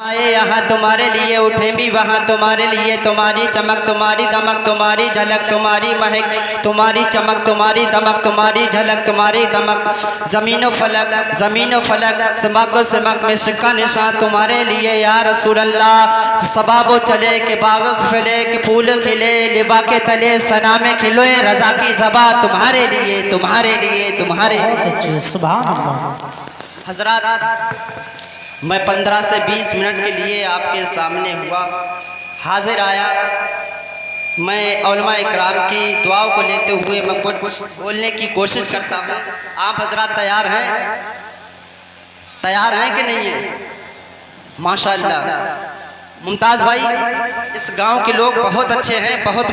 आए यहाँ तुम्हारे लिए उठे भी वहाँ तुम्हारे लिए, तुम्हारी चमक तुम्हारी दमक तुम्हारी झलक तुम्हारी महक तुम्हारी चमक तुम्हारी दमक तुम्हारी झलक तुम्हारी दमक, ज़मीन व फलक सिमक में सिक्का निशान तुम्हारे लिए या रसूल अल्लाह। सबाबो चले के बाग फैले के फूल खिले, लिबा के तले सना में खिलोए, रजा की ज़बा तुम्हारे लिए तुम्हारे लिए तुम्हारे लिए। सुभान अल्लाह। हज़रात, मैं 15 से 20 मिनट के लिए आपके सामने हुआ हाजिर आया। मैं उलमा इकराम की दुआओं को लेते हुए मैं कुछ बोलने की कोशिश करता हूँ। आप हजरात तैयार हैं? तैयार हैं कि नहीं हैं? माशाअल्लाह। मुमताज़ भाई, इस गांव के लोग बहुत अच्छे हैं, बहुत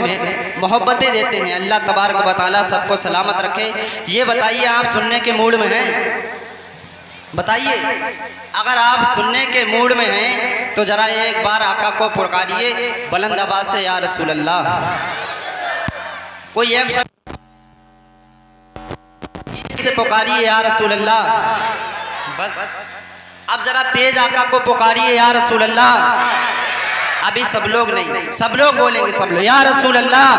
मोहब्बतें देते हैं। अल्लाह तबारक व तआला सबको सलामत रखे। ये बताइए, आप सुनने के मूड में हैं? बताइए, अगर आप सुनने के मूड में हैं तो जरा एक बार आका को पुकारिए बुलंद आवाज से, या रसूल अल्लाह। कोई एक शब्द से पुकारिए, या रसूल अल्लाह। बस अब जरा तेज आका को पुकारिए, या रसूल अल्लाह। अभी सब लोग नहीं, सब लोग बोलेंगे, सब लोग या रसूल अल्लाह।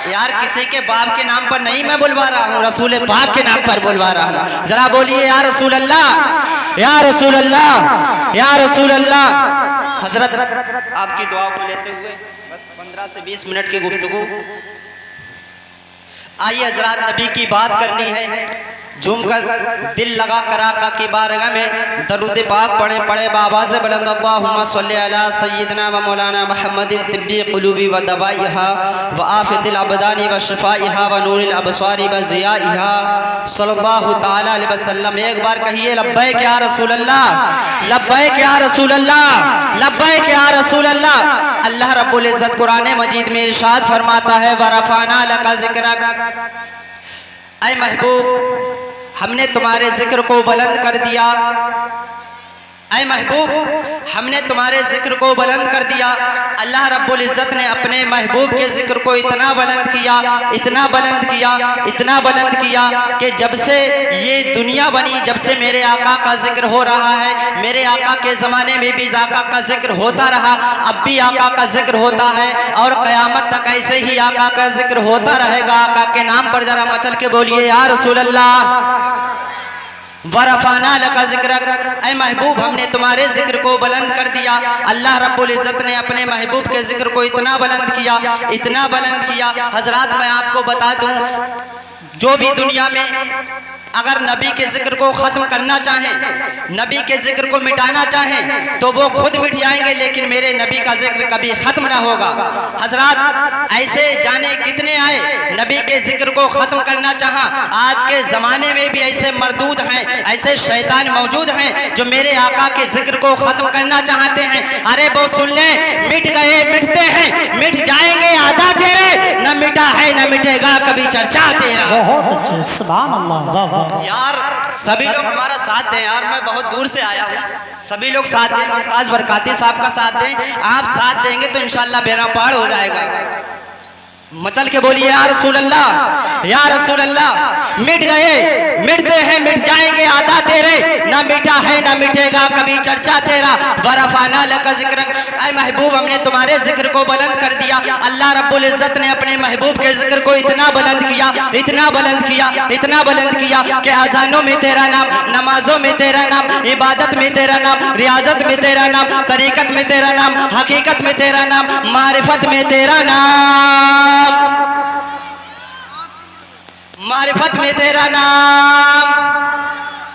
यार, किसी के बाप के नाम पर नहीं मैं बुलवा रहा हूँ, रसूल पाक के नाम पर बुलवा रहा हूँ। जरा बोलिए, या रसूल अल्लाह, या रसूल अल्लाह, या रसूल अल्लाह। हजरत, आपकी दुआ को लेते हुए बस 15 से 20 मिनट की गुफ्तगू। आइए हजरत, नबी की बात करनी है। झूमकर दिल लगा कर आका की बारगाह में दरूद पाक पढ़े बाबा से बुलंद अल्लाहुम्मा सल्ली अला सय्यिदना व मौलाना मुहम्मदिन तिब्बी क़ुलूबी व दवाइहा व आफ़ितिल अबदानी व शिफ़ाइहा व नूरिल अबसारी व ज़ियाइहा सल्लल्लाहु तआला अलैहि वसल्लम। एक बार कहिए, लब्बैक या रसूल अल्लाह, लब्बैक या रसूल अल्लाह, लब्बैक या रसूल अल्लाह। अल्लाह रब्बुल इज़्ज़त कुरान मजीद में इरशाद फरमाता है, व रफ़अना लका ज़िक्रक। ऐ महबूब, हमने तुम्हारे जिक्र को बुलंद कर दिया। ऐ महबूब, हमने तुम्हारे जिक्र को बुलंद कर दिया। अल्लाह रब्बुल इज़्ज़त ने अपने महबूब के जिक्र को इतना बुलंद किया, इतना बुलंद किया, इतना बुलंद किया कि जब से ये दुनिया बनी, जब से मेरे आका का जिक्र हो रहा है, मेरे आका के ज़माने में भी आका का जिक्र होता रहा, अब भी आका का जिक्र होता है और क़यामत तक ऐसे ही आका का जिक्र होता रहेगा। आका के नाम पर जरा मचल के बोलिए, या रसूल अल्लाह। वरफ़ाना लका ज़िक्रक। ऐ महबूब, हमने तुम्हारे जिक्र को बुलंद कर दिया। अल्लाह रब्बुल इज़्ज़त ने अपने महबूब के जिक्र को इतना बुलंद किया, इतना बुलंद किया। हजरात, मैं आपको बता दूं, जो भी दुनिया में अगर नबी के जिक्र को ख़त्म करना चाहें, नबी के जिक्र को मिटाना चाहें तो वो खुद मिट जाएंगे, लेकिन मेरे नबी का जिक्र कभी ख़त्म ना होगा। हजरात, ऐसे जाने कितने आए नबी के जिक्र को ख़त्म करना चाहा। आज के ज़माने में भी ऐसे मरदूद हैं, ऐसे शैतान मौजूद हैं जो मेरे आका के जिक्र को ख़त्म करना चाहते हैं। अरे वो सुन लें, मिट गए, मिटते हैं, मिट जाएंगे आधा तेरे, न मिटा है न मिटेगा कभी चर्चा तेरा। बहुत अच्छे, सुभान अल्लाह। यार, सभी लोग हमारा साथ दें। यार, मैं बहुत दूर से आया हूँ, सभी लोग साथ दें। मुमताज बरकाती साहब का साथ दें। आप साथ देंगे तो इंशाल्लाह बेड़ा पार हो जाएगा। मचल के बोलिए, या रसूल अल्लाह, या रसूल अल्लाह। मिट गए, मिटते हैं, मिट जाएंगे आधा तेरे, ना मिटा है ना मिटेगा कभी चर्चा तेरा। वरफ़अना लका ज़िक्रक। ऐ महबूब, हमने तुम्हारे जिक्र को बुलंद कर दिया। अल्लाह रब्बुल इज़्ज़त ने अपने महबूब के जिक्र को इतना बुलंद किया, इतना बुलंद किया, इतना बुलंद किया कि अज़ानों में तेरा नाम, नमाजों में तेरा नाम, इबादत में तेरा नाम, रियाजत में तेरा नाम, तरीक़त में तेरा नाम, हकीकत में तेरा नाम, मारिफत में तेरा नाम, मारिफत में तेरा नाम।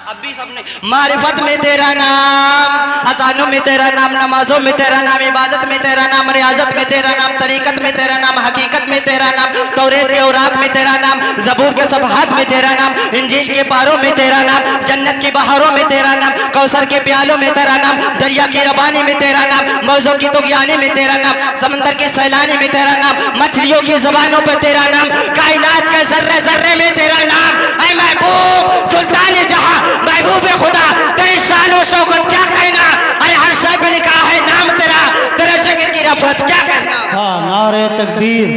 अभी सबने मारिफत में तेरा नाम, अज़ानों में तेरा नाम, नमाजों में तेरा नाम, इबादत में तेरा नाम, रियाजत में तेरा नाम, तरीक़त में तेरा नाम, हकीकत में तेरा नाम, तौरेत के औराक में तेरा नाम, ज़बूर के सफ़हात में तेरा नाम, इंजील के पारों में तेरा नाम, जन्नत की बहारों में तेरा नाम, कौसर के प्यालों में तेरा नाम, दरिया की रबानी में तेरा नाम, मौजों की तुग़यानी में तेरा नाम, समंदर की सैलानी में तेरा नाम, मछलियों की ज़बानों पर तेरा नाम, कायनात के ज़र्रे ज़र्रे में तेरा नाम। ऐ महबूब, सुल्तान जहां, महबूब खुदा, तेरी शान और शौकत क्या कहना। अरे हर शय पे लिखा है नाम तेरा, तेरे जिक्र की रफ़त क्या कहना। हाँ, नारे तकबीर,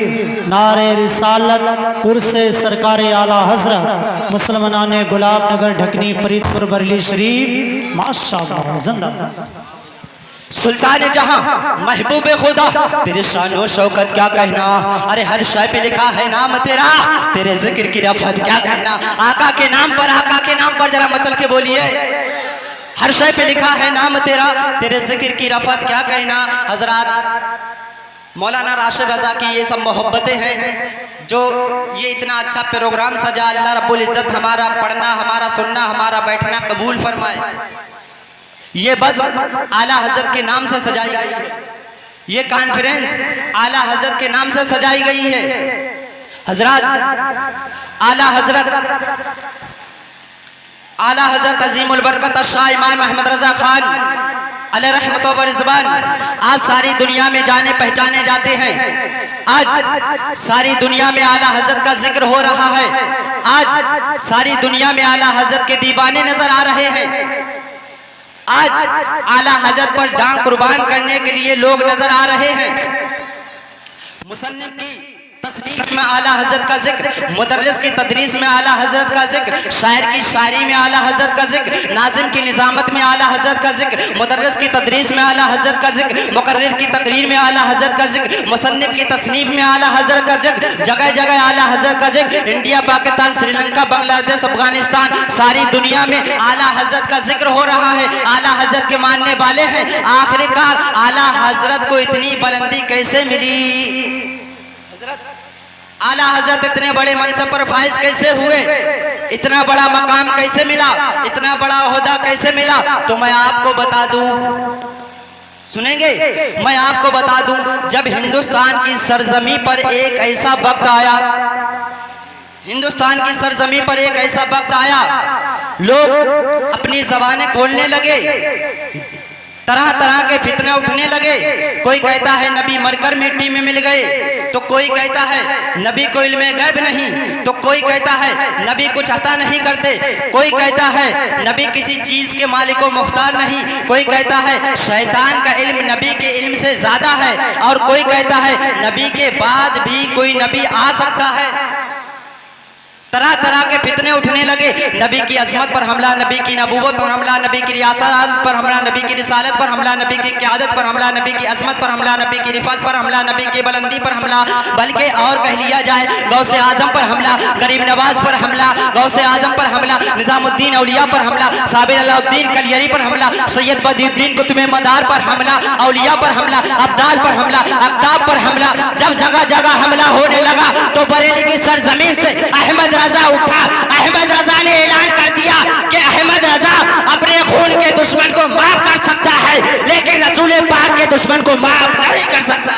नारे रिसालत, कुर्से सरकार आला हजरत मुसलमानाने गुलाब नगर ढकनी फरीदपुर बरेली शरीफ। माशाअल्लाह, जिंदाबाद। सुल्तान जहां महबूब खुदा, तेरे शानो शौकत क्या कहना। अरे हर शय पे लिखा है नाम तेरा, तेरे जिक्र की रफ़त क्या कहना। आका के नाम पर जरा मचल के बोलिए। हर शय पे लिखा है नाम तेरा, तेरे जिक्र की रफ़त क्या कहना। हजरात मौलाना राशिद रज़ा की ये सब मोहब्बतें हैं जो ये इतना अच्छा प्रोग्राम सजा। अल्लाह रब्बुल इज़्ज़त हमारा पढ़ना, हमारा सुनना, हमारा बैठना कबूल फरमाए। ये बज़ आला हज़रत के नाम से सजाई गई है, ये कॉन्फ्रेंस आला हज़रत के नाम से सजाई गई है। हजरात आला हज़रत अज़ीमुल बरकत शाह इमाम अहमद रज़ा खान अलैहि रहमत व रिज़वान आज सारी दुनिया में जाने पहचाने जाते हैं। आज सारी दुनिया में आला हज़रत का जिक्र हो रहा है। आज सारी दुनिया में आला हज़रत के दीवाने नजर आ रहे हैं। आज आला हज़रत पर जान कुर्बान करने के लिए लोग नजर आ रहे हैं। मुसन्निफ की तस्नीफ में आला हज़रत का जिक्र, मुदर्रिस की तदरीस में आला हज़रत का जिक्र, शायर की शायरी में आला हज़रत का जिक्र, नाज़िम की निज़ामत में आला हज़रत का जिक्र, मुदर्रिस की तदरीस में आला हज़रत का जिक्र, मुकर्रिर की तकरीर में आला हज़रत का जिक्र, मुसन्निफ की तस्नीफ में आला हज़रत का जिक्र, जगह जगह आला हज़रत का जिक्र। इंडिया, पाकिस्तान, श्रीलंका, बांग्लादेश, अफगानिस्तान, सारी दुनिया में आला हज़रत का जिक्र हो रहा है। आला हज़रत के मानने वाले हैं। आखिरकार आला हज़रत को इतनी बुलंदी कैसे मिली? आला हज़रत इतने बड़े मनसब पर फाइज कैसे हुए? इतना बड़ा मकाम कैसे मिला? इतना बड़ा ओहदा कैसे मिला? तो मैं आपको बता दूं, सुनेंगे? मैं आपको बता दूं, जब हिंदुस्तान की सरजमी पर एक ऐसा वक्त आया, हिंदुस्तान की सरजमी पर एक ऐसा वक्त आया, लोग अपनी ज़बानें खोलने लगे, तरह तरह के फितने उठने लगे। कोई कहता है नबी मरकर मिट्टी में मिल गए, तो कोई कहता है नबी को इल्मे गैब नहीं, तो कोई कहता है नबी कुछ अता नहीं करते, कोई कहता है नबी किसी चीज के मालिक व मुख्तार नहीं, कोई कहता है शैतान का इल्म नबी के इल्म से ज्यादा है, और कोई कहता है नबी के बाद भी कोई नबी आ सकता है। तरह तरह के फितने उठने लगे। नबी की अजमत पर हमला, नबी की नबूवत पर हमला, नबी की रियासत पर हमला, नबी की रिसालत पर हमला, नबी की क़यादत पर हमला, नबी की अजमत पर हमला, नबी की रिफत पर हमला, नबी की बुलंदी पर हमला, बल्कि और कह लिया जाए गौसे आजम पर हमला, गरीब नवाज पर हमला, गौसे आजम पर हमला, निज़ामुद्दीन औलिया पर हमला, साबिर अलाउद्दीन कलियरी पर हमला, सैयद बदरुद्दीन कुतुब मदार पर हमला, औलिया पर हमला, अब्दाल पर हमला, अक्ताब पर हमला। जब जगह जगह हमला होने लगा तो बरेली की सरजमीन से अहमद रजा उठा। अहमद रजा ने ऐलान कर दिया कि अहमद रजा अपने खून के दुश्मन को माफ कर सकता है, लेकिन रसूल पाक के दुश्मन को माफ नहीं कर सकता।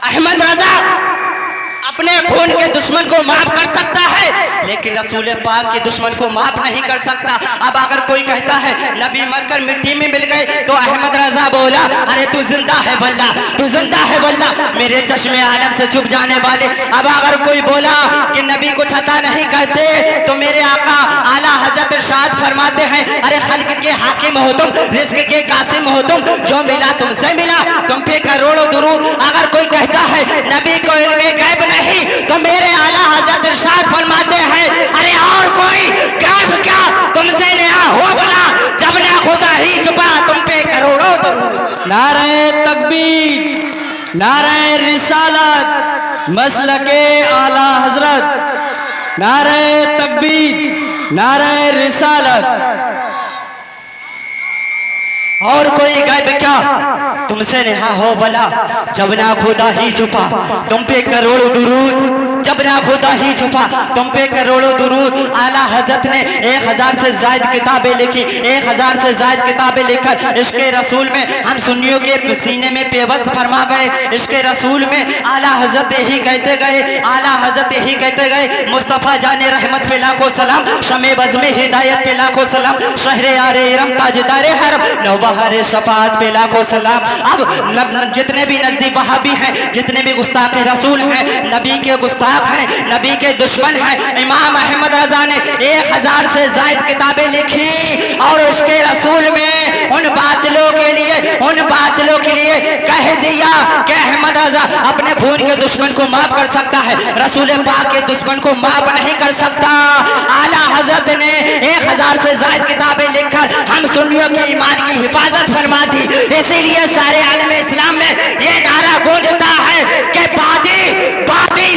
अहमद रजा अपने खून के दुश्मन को माफ कर सकता है, लेकिन रसूल पाक के दुश्मन को माफ नहीं कर सकता। अब अगर कोई कहता है नबी मरकर मिट्टी में मिल गए, तो अहमद रजा बोला, अरे तू जिंदा है वल्ला, तू जिंदा है वल्ला, मेरे चश्मे आलम से छुप जाने वाले। अब अगर कोई बोला कि नबी कुछ अता नहीं करते, तो मेरे आका आला हज़रत इरशाद फरमाते हैं, अरे खल्क के हाकिम हो तुम, रिज़्क़ के कासिम हो तुम, जो मिला तुमसे मिला, तुम पे करोड़ों दुरूद। अगर कोई कहता है नबी को इल्मे गैब नहीं, तो मेरे आला हज़रत इरशाद फरमाते हैं, अरे और कोई गैब क्या तुमसे नया हो बना, जब ना खुदा ही छुपा तुम पे करोड़ों दुरूद। नारे तकबीर, नारे रिसालत, मसलके आला हजरत, नारे तकबीर, नारे रिसालत। और कोई गैब क्या तुमसे नेहा हो भला, जब ना खुदा ही छुपा तुम पे करोड़ों दुरूद, जब ना खुदा ही छुपा तुम पे करोड़ों दुरूद। आला हज़रत ने 1000 से ज़ायद किताबें लिखी, 1000 से ज़ायद किताबें लिखकर इश्क़े रसूल में हम सुन्नियों के सीने में पेवस्त फरमा गए। इश्क़े रसूल में आला हज़रत यही कहते गए, आला हज़रत यही कहते गए, मुस्तफ़ा जाने रहमत पे लाखों सलाम, शमे बज़ में हिदायत पे लाखों सलाम, शहरे आरे इरम ताजदारे हरम, नौबहारे शफात पे लाखों सलाम। अब जितने भी नजदी वहाबी हैं, जितने भी गुस्ताख रसूल हैं, नबी के गुस्ताख हैं, नबी के दुश्मन हैं, इमाम अहमद रजा ने 1000 से ज़ायद किताबें लिखी, और उसके रसूल में उन बातिलों के लिए, उन बातिलों वालों के लिए कह दिया कि अहमद रजा अपने खून के दुश्मन को माफ कर सकता है, रसूल पाक के दुश्मन को माफ नहीं कर सकता। आला हजरत ने 1000 से ज्यादा किताबें लिखकर हम सुन्नियों के ईमान की हिफाजत फरमा दी। इसीलिए सारे आलम इस्लाम में ये नारा गूंजता है कि बादी बादी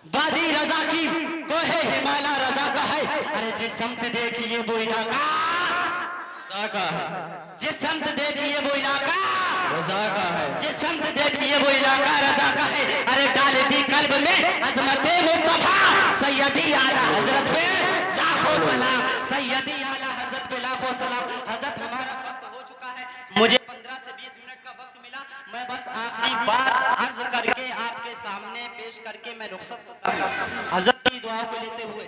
बादी रजा की कोहे हिमालय रजा का है। अरे जिस समत देखिए वो इलाका रजा का है, जिस समत देखिए वो इलाका रजा का है, जिस समत देखिए वो इलाका रजा का है। अरे डाल दी कल्ब में अजमत मुस्तफा सैयदी आला हजरत पे लाखों सलाम, सैयदी आला हजरत पे लाखों सलाम। हजरत हमारा वक्त हो चुका है, मुझे 15 से 20 मिनट का वक्त मिला। मैं बस आखिरी बात अर्ज करके आपके सामने पेश करके मैं रुखसत होता हूं। हजरत की दुआ को लेते हुए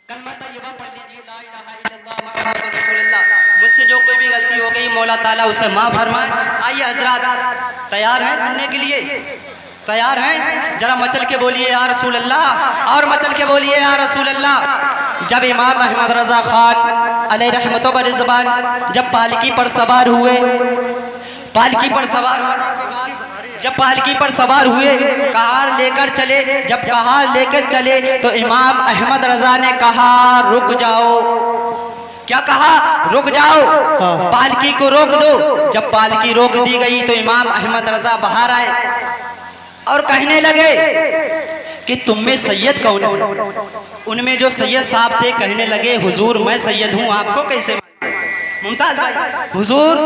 कलमा तय्यबा पढ़ लीजिए, ला इलाहा इल्लल्लाह मुहम्मदुर रसूलुल्लाह। मुझसे जो कोई भी गलती हो गई मौला ताला उसे माफ फरमाए। आइए हजरत, तैयार हैं सुनने के लिए? तैयार हैं? जरा मचल के बोलिए या रसूल अल्लाह, और मचल के बोलिए या रसूल अल्लाह। जब इमाम अहमद रजा खान अलैहि रहमतुल्लाह व रिज़वान जब पालकी पर सवार हुए, पालकी पर सवार होने के बाद जब पालकी पर सवार हुए, कहार लेकर चले। जब कहार लेकर चले तो इमाम अहमद रजा ने कहा रुक जाओ। क्या कहा? रुक जाओ, पालकी को रोक दो। जब पालकी रोक दी गई तो इमाम अहमद रजा बाहर आए और कहने लगे कि तुम में सैयद कौन है? उनमें जो सैयद साहब थे कहने लगे हुजूर मैं सैयद हूँ, आपको कैसे? मुमताज भाई, हुजूर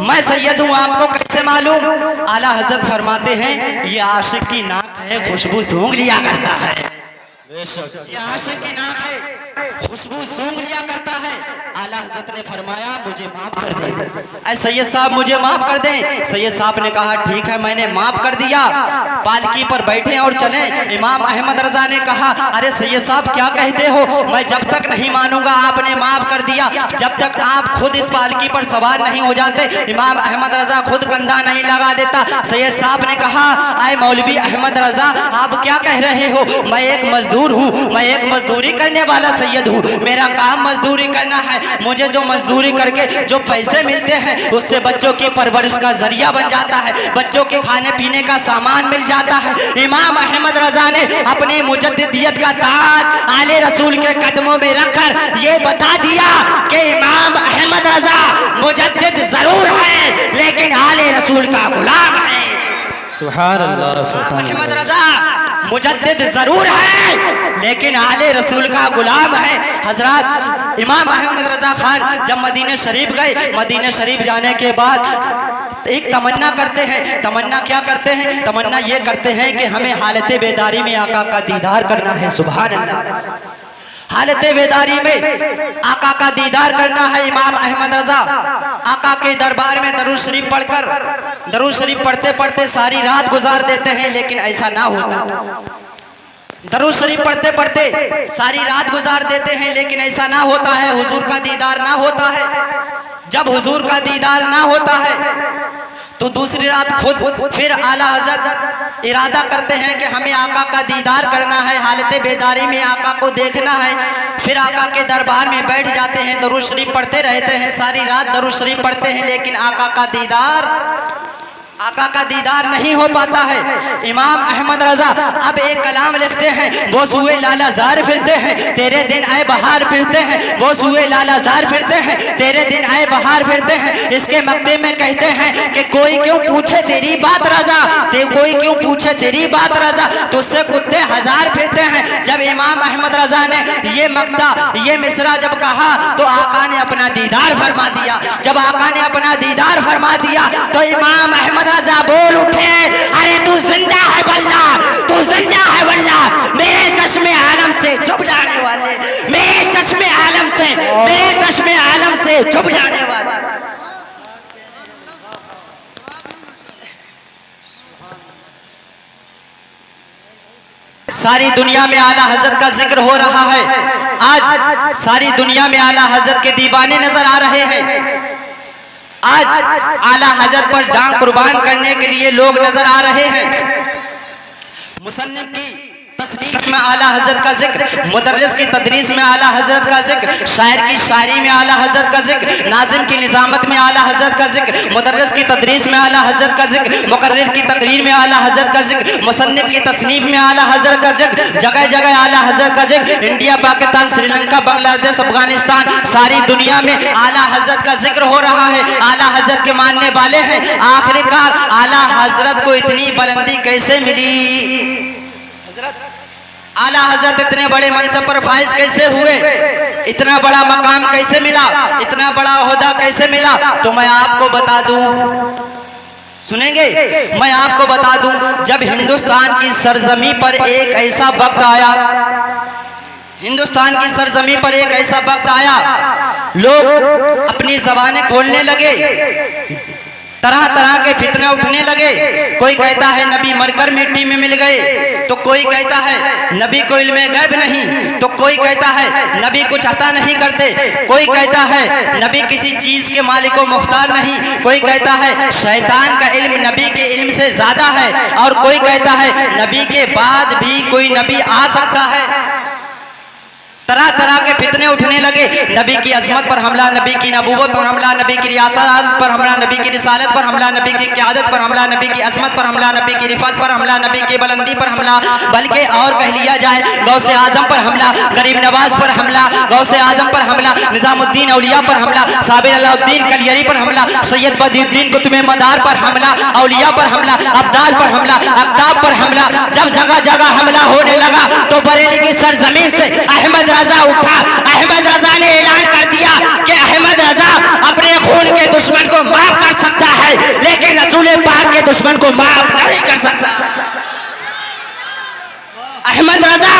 मैं सैयद हूँ, आपको कैसे मालूम? आला हजरत फरमाते हैं ये आशिक की नाक है, खुशबू सूंघ लिया करता है। ये आशिक की नाक है, खुशबू सूंघ लिया करता है। आला हजरत ने फरमाया मुझे माफ कर दे, सैयद साहब मुझे माफ कर दें। सैयद साहब ने कहा ठीक है मैंने माफ कर दिया। पालकी पर बैठे और चले। इमाम अहमद रजा ने कहा अरे सैयद साहब क्या कहते हो? मैं जब तक नहीं मानूंगा आपने माफ कर दिया, जब तक आप खुद इस पालकी पर सवार नहीं हो जाते। इमाम अहमद रजा खुद कंधा नहीं लगा देता। सैयद साहब ने कहा आए मौलवी अहमद रजा आप क्या कह रहे हो? मैं एक मजदूर हूँ, मैं एक मजदूरी करने वाला सैयद हूँ, मेरा काम मजदूरी करना है। मुझे जो मजदूरी करके जो पैसे मिलते हैं उससे बच्चों की परवरिश का जरिया बन जाता है, बच्चों के खाने पीने का सामान मिल जाता है। इमाम अहमद रजा ने अपनी मुजद्दिदियत का ताज आले रसूल के कदमों में रखकर ये बता दिया कि इमाम अहमद रजा मुजद्दिद जरूर है लेकिन आले रसूल का गुलाम है। सुभान अल्लाह, सुभान अल्लाह। अहमद रजा मुजद्दिद जरूर है लेकिन आले रसूल का गुलाम है। हजरत इमाम अहमद रजा खान जब मदीना शरीफ गए, मदीना शरीफ जाने के बाद एक तमन्ना करते हैं। तमन्ना क्या करते हैं? तमन्ना ये करते हैं कि हमें हालत बेदारी में आका का दीदार करना है। सुभान अल्लाह, हालत बेदारी में आका का दीदार करना है। इमाम अहमद रजा आका के दरबार में दरूद शरीफ पढ़कर, दरूद शरीफ पढ़ते पढ़ते सारी रात गुजार देते हैं लेकिन ऐसा ना होता। दरूद शरीफ पढ़ते पढ़ते सारी रात गुजार देते हैं लेकिन ऐसा ना होता है, हुजूर का दीदार ना होता है। जब हुजूर का दीदार ना होता है तो दूसरी रात खुद फिर आला हजरत इरादा करते हैं कि हमें आका का दीदार करना है, हालत बेदारी में आका को देखना है। फिर आका के दरबार में बैठ जाते हैं, दरूद शरीफ पढ़ते रहते हैं, सारी रात दरूद शरीफ पढ़ते हैं लेकिन आका का दीदार नहीं हो पाता है। इमाम अहमद रजा अब एक कलाम लिखते हैं, वो सुए लाला जार फिरते हैं तेरे दिन आए बहार फिरते हैं, वो सुए लाला जार फिरते हैं तेरे दिन आए बहार फिरते हैं। इसके मक्ते में कहते हैं कि कोई क्यों पूछे तेरी बात रजा, कोई क्यों पूछे तेरी बात रजा, तुझसे कुत्ते हजार फिरते हैं। जब इमाम अहमद रजा ने ये मक्ता ये मिसरा जब कहा तो आका ने अपना दीदार फरमा दिया। जब आका ने अपना दीदार फरमा दिया तो इमाम अहमद रजा बोल उठे अरे तू जिंदा है वल्ला, तू जिंदा है वल्ला, मेरे चश्मे आलम से चुभ जाने वाले, मेरे चश्मे आलम से, मेरे चश्मे आलम से चुभ जाने वाले। सारी दुनिया में आला हजरत का जिक्र हो रहा है। आज सारी दुनिया में आला हजरत के दीवाने नजर आ रहे हैं। आज आला हजरत पर जान कुर्बान करने के लिए लोग नजर आ रहे हैं। मुसन्निफ की तस्नीफ में आला हजरत का जिक्र, मुदर्रिस की तदरीस में आला हजरत का जिक्र, शायर की शायरी में आला हजरत का जिक्र, नाजिम की निजामत में आला हजरत का जिक्र, मुदर्रिस की तदरीस में आला हजरत का जिक्र, मुकर्रिर की तकरीर में आला हजरत का जिक्र, मुसन्निफ की तस्नीफ में आला हजरत का जिक्र, जगह जगह आला हजरत का जिक्र। इंडिया, पाकिस्तान, श्रीलंका, बांग्लादेश, अफगानिस्तान, सारी दुनिया में आला हजरत का जिक्र हो रहा है। आला हजरत के मानने वाले हैं। आखिरकार आला हजरत को इतनी बुलंदी कैसे मिली? आला हजरत इतने बड़े मनसब पर फाइज कैसे हुए? इतना बड़ा मकाम कैसे मिला? इतना बड़ा ओहदा कैसे मिला? तो मैं आपको बता दूं, सुनेंगे? मैं आपको बता दूं, जब हिंदुस्तान की सरजमी पर एक ऐसा वक्त आया, हिंदुस्तान की सरजमी पर एक ऐसा वक्त आया, लोग अपनी जबानें खोलने लगे, तरह तरह के फितने उठने लगे। कोई कहता है नबी मरकर मिट्टी में मिल गए, तो कोई कहता है नबी को इल्मे गैब नहीं, तो कोई कहता है नबी कुछ अता नहीं करते, कोई कहता है नबी किसी चीज के मालिक को मुख्तार नहीं, कोई कहता है शैतान का इल्म नबी के इल्म से ज्यादा है, और कोई कहता है नबी के बाद भी कोई नबी आ सकता है। तरह तरह के फितने उठने लगे। नबी की अजमत पर हमला, नबी की नबूवत पर हमला, नबी की रियासत पर हमला, नबी की रिसालत पर हमला, नबी की क़यादत पर हमला, नबी की अजमत पर हमला, नबी की रिफत पर हमला, नबी की बुलंदी पर हमला, बल्कि और कह लिया जाए गौसे आजम पर हमला, गरीब नवाज पर हमला, गौसे आजम पर हमला, निजामुद्दीन औलिया पर हमला, साबिर अलाउद्दीन कलियरी पर हमला, सैयद बदरुद्दीन कुतुब मदार पर हमला, औलिया पर हमला, अब्दाल पर हमला, अख्ताब पर हमला। जब जगह जगह हमला होने लगा तो बरेली की सरजमीन से अहमद रजा उठा। अहमद रजा ने ऐलान कर दिया कि अहमद रजा अपने खून के दुश्मन को माफ कर सकता है, लेकिन रसूल पाक के दुश्मन को माफ नहीं कर सकता। अहमद रजा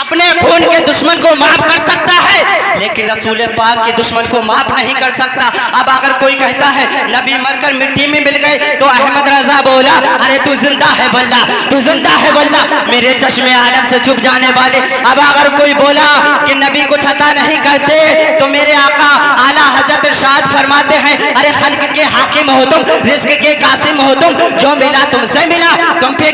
अपने खून के दुश्मन को माफ कर सकता है, लेकिन रसूल पाक के दुश्मन को माफ नहीं कर सकता। अब अगर कोई कहता है नबी मरकर मिट्टी में मिल गए, तो अहमद रजा बोला, अरे तू जिंदा है वल्ला, तू जिंदा है वल्ला, मेरे चश्मे आलम से छुप जाने वाले। अब अगर कोई बोला कि नबी कुछ अता नहीं करते, तो मेरे आका आला हजरत इरशाद फरमाते हैं, अरे खल्क के हाकिम हो तुम, रिज़्क़ के कासिम हो तुम, जो मिला तुमसे मिला, तुम पे